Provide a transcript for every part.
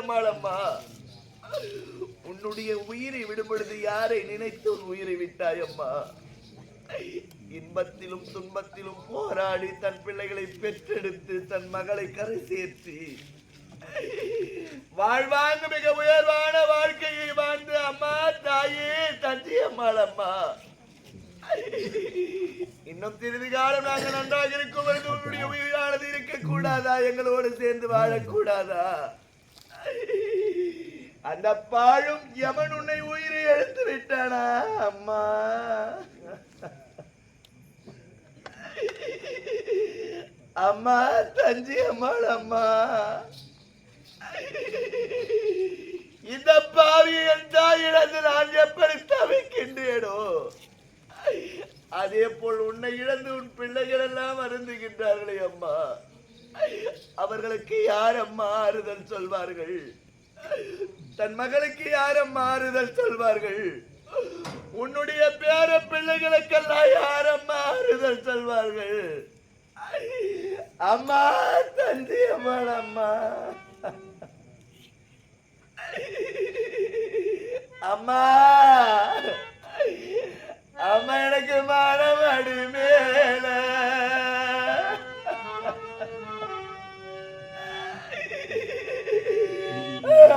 அம்மாளம்மா, உன்னுடைய உயிரை விடுபடுது யாரை நினைத்து உன் உயிரை விட்டாயம்மா? இன்பத்திலும் துன்பத்திலும் போராடி தன் பிள்ளைகளை பெற்றெடுத்து தன் மகளை கரை சேர்த்து வாழ்வாங்க மிக உயர்வான வாழ்க்கையை வாழ்ந்து அம்மா தாயே தந்தி அம்மாளம்மா, இன்னும் சிறிது காலம் நாங்கள் நன்றாக இருக்கும் பொழுது உன்னுடைய உயிரானது இருக்கக்கூடாதா? எங்களோடு சேர்ந்து வாழக்கூடாதா? அந்த பாழும் யமன் உன்னை உயிரை எடுத்து விட்டானா அம்மா? அம்மா தஞ்சி அம்மாள் அம்மா, இந்த பாவி என் தாயிடந்து நான் எப்படி தவிக்கின்றேனோ அதே போல் உன்னை இழந்து உன் பிள்ளைகள் எல்லாம் வருந்துகின்றார்களே அம்மா. அவர்களுக்கு யார் அம்மா ஆறுதல் சொல்வார்கள்? தன் மகளுக்கு யார் அம்மா ஆறுதல் சொல்வார்கள்? உன்னுடைய பேர பிள்ளைகளுக்கெல்லாம் யார் அம்மா ஆறுதல் சொல்வார்கள்? அம்மா தந்தி அம்மா அம்மா, அம்மா அம்மா எனக்கு மனமடி மேல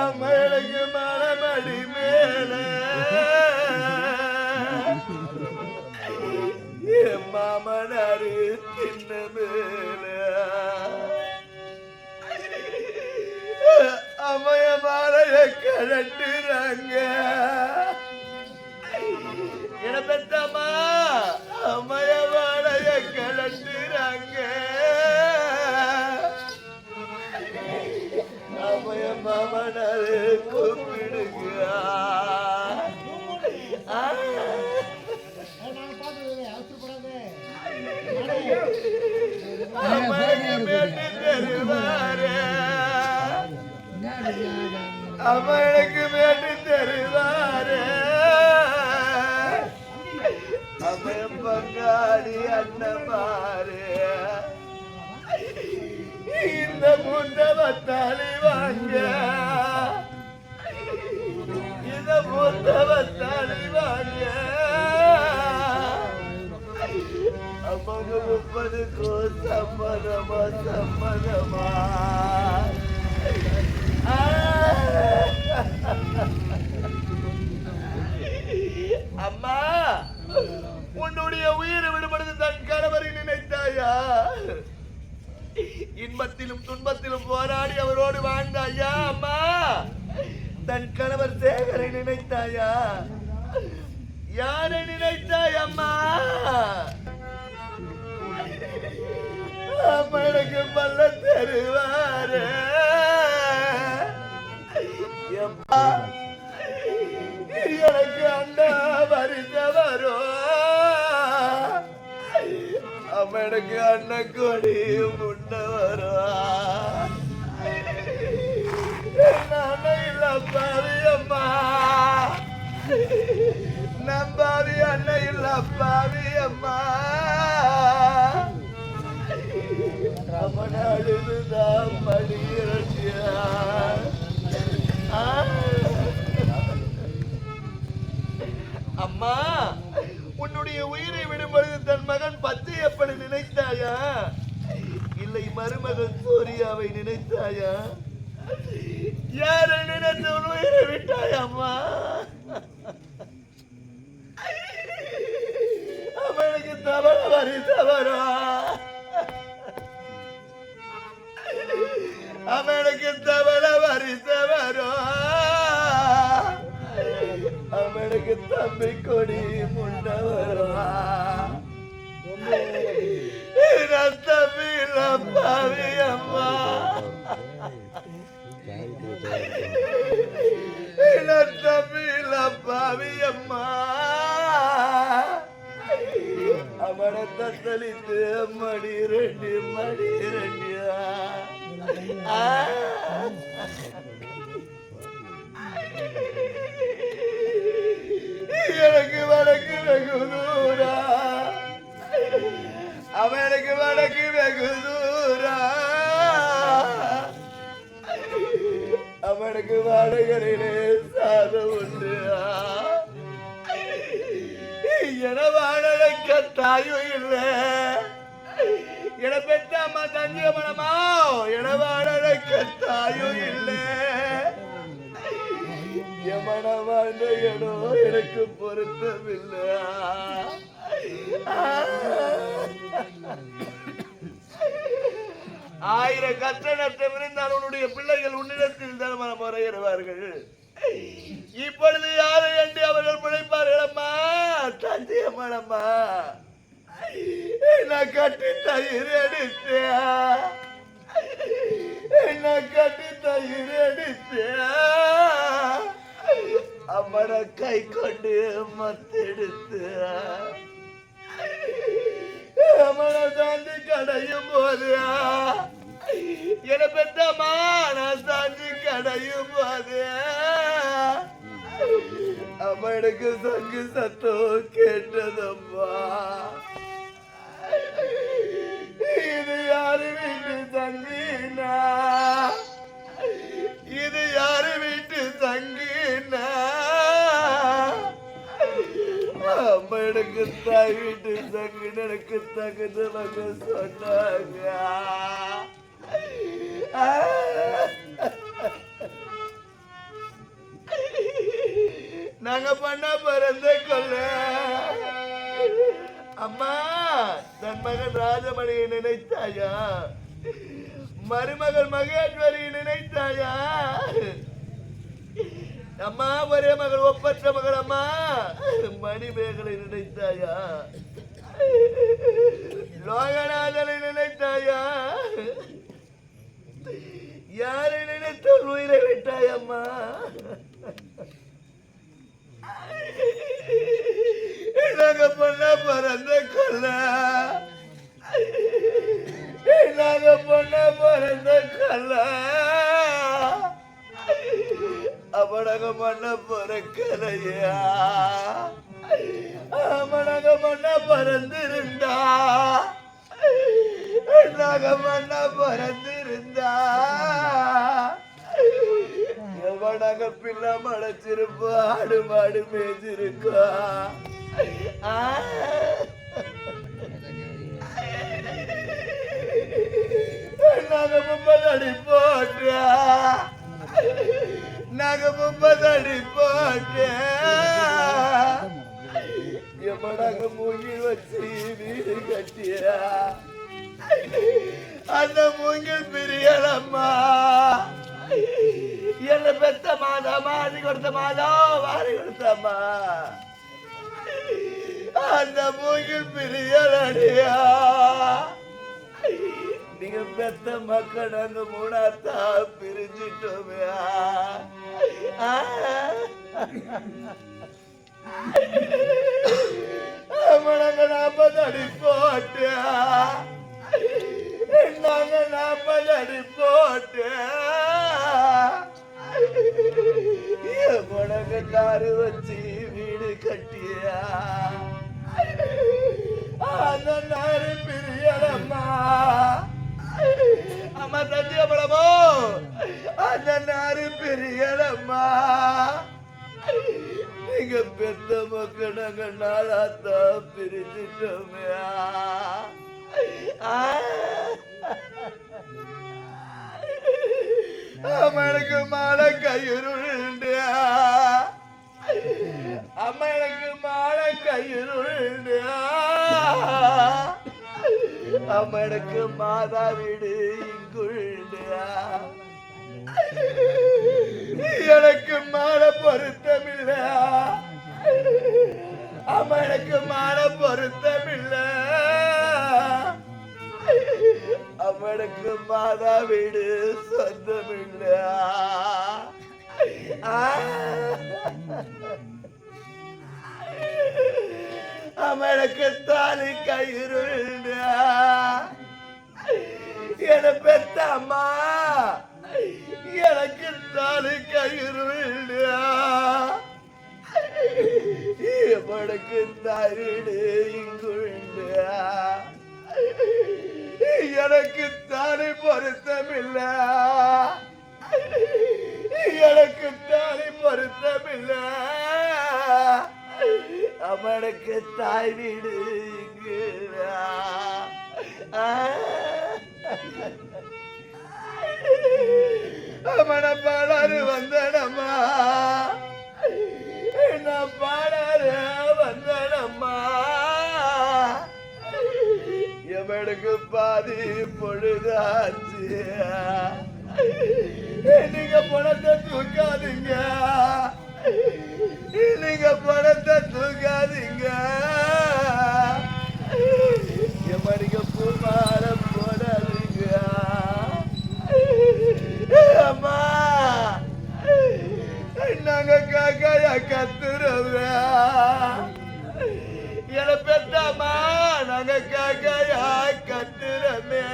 அம்மா எனக்கு மனமடி மேல மாமனாரு சின்ன மேல அம்மைய மாலைய கழட்டுறாங்க என பெத்தம்மா, அம்மைய மாலைய கழட்டுறாங்க அம்மைய மாமனாரு கூப்பிடுங்க. அவனுக்கு வேண்டி தருவாரு அவன் பங்காளி அண்ணமாறு இந்த முந்தவத்தாளி வாங்க, இந்த முந்தவத்தாளி வாங்க அவங்க 30 சம்மதமா சம்மதமா. அம்மா உன்னுடைய உயிரை விடுபடுது தன் கணவரை நினைத்தாயா? இன்பத்திலும் துன்பத்திலும் போராடி அவரோடு வாழ்ந்தாயா? அம்மா தன் கணவர் சேகரை நினைத்தாயா? யாரை நினைத்தாய் அம்மா? அம்மா எனக்கு பல்ல தருவாரு எனக்கு அண்ணா வரிச வரும் அம்மா, எனக்கு அண்ண கொடி முன்ன வரும் நானும் இல்ல பாவி அம்மா, நம்பாவி அண்ணன் இல்ல பாவி அம்மா. அம்மனாடுதான் படியா அம்மா, உன்னுடைய உயிரை விடுபடுது தன் மகன் பச்சை எப்படி நினைத்தாயா? இல்லை மருமகன் சூர்யாவை நினைத்தாயா? யாரை நினைத்து உன் உயிரை விட்டாய் அம்மா? அவனுக்கு தவற வரி தவறா, அவனுக்கு தவற வரிச வரும் அவனுக்கு தம்பி கொடி முன்ன வருவா. தம்பி பாவி அம்மா, தம்பி பாவி அம்மா அவனை தத்தளித்து மடி ரெண்டியா எனக்கு வடக்கு வெகு தூரா, அவனுக்கு வடக்கு வெகு தூரா, அவனுக்கு வாழைகளிலே சாதம் உண்டு என வாழக்க தாயும் இல்லை என பெற்ற அம்மா தஞ்சிய மனமா என வாழக்க தாயும் இல்லை எமன வாழ்ந்த இடோ எனக்கு பொருத்தமில்லை ஆயிரம் கஷ்ட நஷ்டம் இருந்தால் உன்னுடைய பிள்ளைகள் உன்னிடத்தில் தர்ம முறையிடுவார்கள் இப்பொழுது யாரை என்று அவர்கள் பிழைப்பார்கள் அம்மா தந்தையம்மா என்ன கட்டி தயிர் எடுத்தே என்ன கட்டி தயிர் எடுத்தே அம்மட கை கொண்டு மத்தெடுத்து அம்மன தாண்டி கடையும் போது என பெற்றமா நான் தாண்டி கடையும் போது அம்மனுக்கு சங்கு சத்தம் கேட்டதம்மா இது யாரு வீட்டு தங்கினா இது யாரு வீட்டு தங்கினா அம்மா எனக்கு தாய் வீட்டு தங்கு எனக்கு தகுந்த மகன் சொன்னாங்க நாங்க பண்ண பிறந்த கொல்ல அம்மா தன் மகன் ராஜமணியை நினைத்தாயா மருமகள் மகேஸ்வரியை நினைத்தாயா அம்மா ஒரே மகள் ஒப்பற்ற மகள் அம்மா மணிமேகலை நினைத்தாயா லோகநாதனை நினைத்தாயா யாரை நினைத்து உயிரை விட்டாயம்மா நாங்க பொண்ண பிறந்த கொல்ல நாங்க பொண்ண பிறந்த கொல்ல அவனக மண்ண பிறக்கலையா அவனக மண்ண பிறந்திருந்தா நாங்க மண்ண பிறந்திருந்தா எவனாக பிள்ளை மலைச்சிருப்பா ஆடு மாடு மேய்ச்சிருக்கா நாங்க 30 அடி போட்டா நாங்க 30 அடி போட்டா எவனாக மூங்கில் வச்சு வீடு கட்டியா அந்த மூங்கில் பிரியலம்மா என்ன பெத்த மாதா மாறி கொடுத்த மாதா வாரி கொடுத்தம்மா அந்த மூங்கில் பிரியலடியா நீங்க பெத்த மக்கள் நாங்க மூணாத்தா பிரிஞ்சிட்டோமே நாங்க 40 அடி போட்டு நாங்க 40 அடி போட்டு உனக்கு தாரு வச்சு வீடு கட்டியா அந்த நாரு பிரியலம்மா அம்மா தஞ்சிய பழமோ அந்த நாரு பிரியலம்மா நீங்க பெத்த மக்கள் நாங்க நாளாத்தா பிரிஞ்சிட்டோமே அம்மனுக்கு மாலை கயிறுண்டு அம்மனுக்கு மாலை கயிறுண்டு அம்மனுக்கு மாதா வீடு இங்குண்டு எனக்கு மாலை பொருத்தமில்ல அம்மனுக்கு மாலை பொருத்தமில்ல அம்மனுக்கு மாதா வீடு சொந்தமில்ல அம்மனுக்கு தாலி கயிறு என பெத்த அம்மா எனக்கு தாலி கயிறு அம்மனுக்கு தாரிடு இங்குண்டு எனக்கு தானே பொருத்தமில்ல எனக்கு தாலி பொருத்தமில்லை. அவனுக்கு தாய் வீடு அவன பாடாரு வந்தனம்மா, என்ன பாடாரு வந்தனம்மா. எவனுக்கு பாதி பொழுதாச்சு. நீங்க பணத்தை தூக்காதீங்க, நீங்க பணத்தை தூக்காதீங்க. எவனுக்கு பூமாரம் போடாதீங்க. அம்மா நாங்க காக்காயா கத்துறவே என பெத்தாமா, நாங்க காக்காயா கத்துறமே.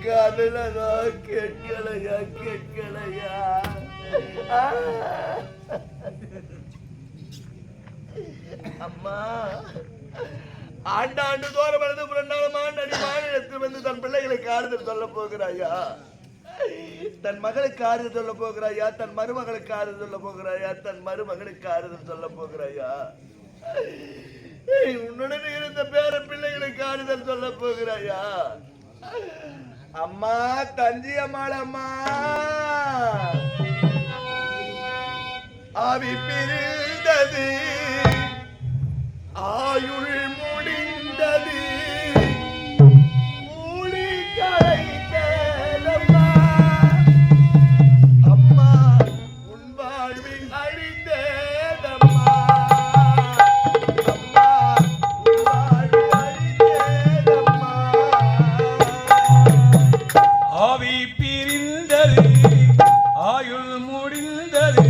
காதுல கேட்கலையா கேட்கலையா. அம்மா ஆண்டாண்டு தோறும் வலது புரண்டாலும் ஆண்டடி மாநிலத்தில் வந்து தன் பிள்ளைகளுக்கு ஆறுதல் சொல்ல போகிறாயா? தன் மகளுக்கு ஆறுதல் சொல்ல போகிறாயா? தன் மருமகளுக்கு ஆறுதல் சொல்ல போகிறாயா? தன் மருமகளுக்கு ஆறுதல் சொல்ல போகிறாயா? உன்னுடன் இருந்த பேர பிள்ளைகளுக்கு ஆறுதல் சொல்ல போகிறாயா? அம்மா தஞ்சி அம்மாளம்மா, ஆவி பிரிந்தது, ஆயுள் முடிந்தது, மூடி கரைந்ததம்மா. அம்மா உன் வாழ்வில் அழிந்ததம்மா. அம்மா உன் வாழ்வில் அழிந்ததம்மா. ஆவி பிரிந்தது, ஆயுள் முடிந்தது,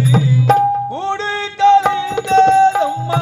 கூடு கலைந்ததம்மா.